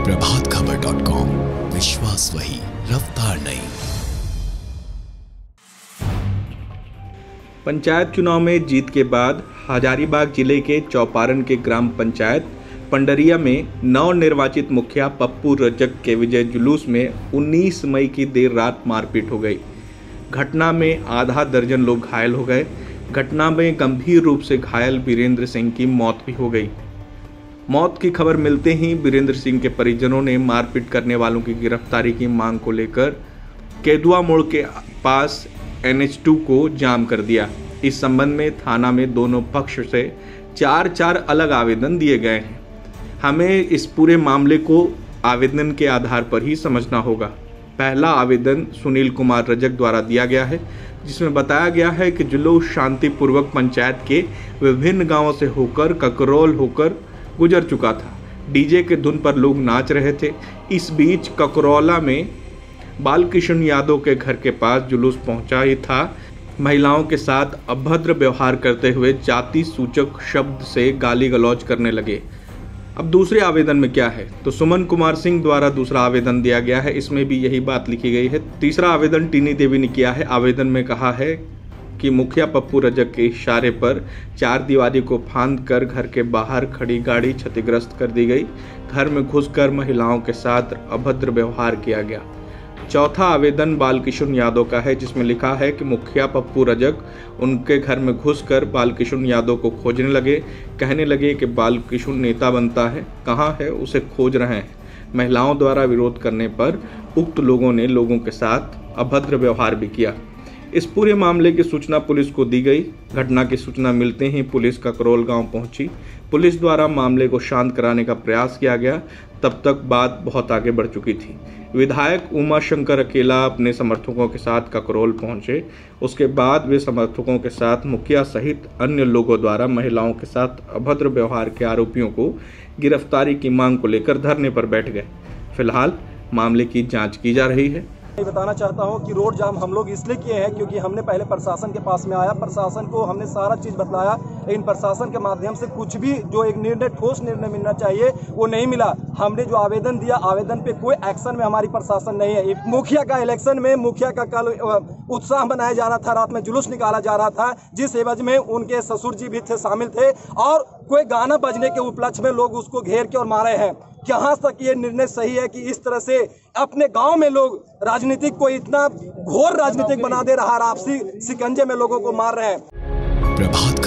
प्रभातखबर.com, विश्वास वही, रफ्तार नहीं। पंचायत चुनाव में जीत के बाद हजारीबाग जिले के चौपारण के ग्राम पंचायत पंडरिया में नवनिर्वाचित मुखिया पप्पू रजक के विजय जुलूस में 19 मई की देर रात मारपीट हो गई। घटना में आधा दर्जन लोग घायल हो गए। घटना में गंभीर रूप से घायल वीरेंद्र सिंह की मौत भी हो गई। मौत की खबर मिलते ही वीरेंद्र सिंह के परिजनों ने मारपीट करने वालों की गिरफ्तारी की मांग को लेकर केदुआ मोड़ के पास NH2 को जाम कर दिया। इस संबंध में थाना में दोनों पक्ष से 4 अलग आवेदन दिए गए हैं। हमें इस पूरे मामले को आवेदन के आधार पर ही समझना होगा। पहला आवेदन सुनील कुमार रजक द्वारा दिया गया है, जिसमें बताया गया है कि जुलूस शांतिपूर्वक पंचायत के विभिन्न गांवों से होकर ककरोल होकर गुजर चुका था। डीजे के धुन पर लोग नाच रहे थे। इस बीच ककरौला में बालकृष्ण यादव के घर के पास जुलूस पहुंचा ही था। महिलाओं के साथ अभद्र व्यवहार करते हुए जाति सूचक शब्द से गाली गलौज करने लगे। अब दूसरे आवेदन में क्या है, तो सुमन कुमार सिंह द्वारा दूसरा आवेदन दिया गया है। इसमें भी यही बात लिखी गई है। तीसरा आवेदन टीनी देवी ने किया है। आवेदन में कहा है कि मुखिया पप्पू रजक के इशारे पर 4 दीवारी को फांद कर घर के बाहर खड़ी गाड़ी क्षतिग्रस्त कर दी गई। घर में घुसकर महिलाओं के साथ अभद्र व्यवहार किया गया। चौथा आवेदन बालकृष्ण यादव का है, जिसमें लिखा है कि मुखिया पप्पू रजक उनके घर में घुसकर बालकृष्ण यादव को खोजने लगे। कहने लगे कि बालकृष्ण नेता बनता है, कहाँ है, उसे खोज रहे हैं। महिलाओं द्वारा विरोध करने पर उक्त लोगों ने लोगों के साथ अभद्र व्यवहार भी किया। इस पूरे मामले की सूचना पुलिस को दी गई। घटना की सूचना मिलते ही पुलिस ककरोल गांव पहुंची। पुलिस द्वारा मामले को शांत कराने का प्रयास किया गया। तब तक बात बहुत आगे बढ़ चुकी थी। विधायक उमा शंकर अकेला अपने समर्थकों के साथ ककरोल पहुंचे। उसके बाद वे समर्थकों के साथ मुखिया सहित अन्य लोगों द्वारा महिलाओं के साथ अभद्र व्यवहार के आरोपियों को गिरफ्तारी की मांग को लेकर धरने पर बैठ गए। फिलहाल मामले की जांच की जा रही है। मैं बताना चाहता हूं कि रोड जाम हम लोग इसलिए किए हैं क्योंकि हमने पहले प्रशासन के पास में आया, प्रशासन को हमने सारा चीज बतलाया, लेकिन प्रशासन के माध्यम से कुछ भी जो एक निर्णय, ठोस निर्णय मिलना चाहिए वो नहीं मिला। हमने जो आवेदन दिया, आवेदन पे कोई एक्शन में हमारी प्रशासन नहीं है। मुखिया का इलेक्शन में मुखिया का कल उत्साह मनाया जा रहा था, रात में जुलूस निकाला जा रहा था, जिस एवज में उनके ससुर जी भी थे, शामिल थे, और कोई गाना बजने के उपलक्ष्य में लोग उसको घेर के और मारे हैं। कहाँ तक ये निर्णय सही है कि इस तरह से अपने गांव में लोग राजनीतिक को इतना घोर राजनीतिक बना दे रहा है, आपसी शिकंजे में लोगों को मार रहे हैं। प्रभात